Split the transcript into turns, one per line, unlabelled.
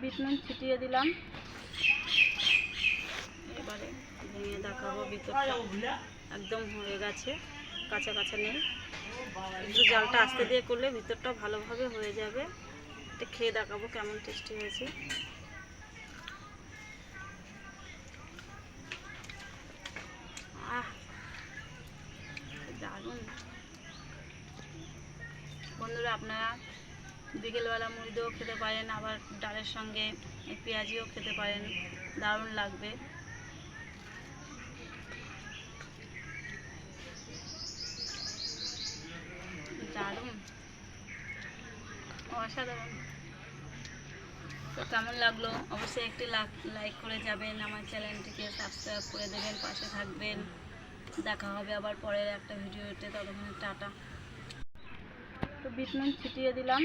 Bit নুন ছিটিয়ে দিলাম। এবারে ভেঙে দেখাবো, ভিতরটা একদম হয়ে গেছে, কাঁচা কাঁচা নেই। একটু জালটা আস্তে দিয়ে করলে ভিতরটা ভালোভাবে হয়ে যাবে। এটা খেয়ে দেখাবো কেমন টেস্টি হয়েছে। দারুণ। বন্ধুরা, আপনারা বিকেলবেলা মুড়ি দিয়েও খেতে পারেন, আবার ডালের সঙ্গে পেঁয়াজিও খেতে পারেন, দারুণ লাগবে। দারুণ, অসাধারণ। তো কেমন লাগলো অবশ্যই একটি লাইক করে যাবেন, আমার চ্যানেলটিকে সাবস্ক্রাইব করে দেবেন, পাশে থাকবেন। দেখা হবে আবার পরের একটা ভিডিওতে, ততক্ষণে টাটা। তো বিট নুন ছিটিয়ে দিলাম।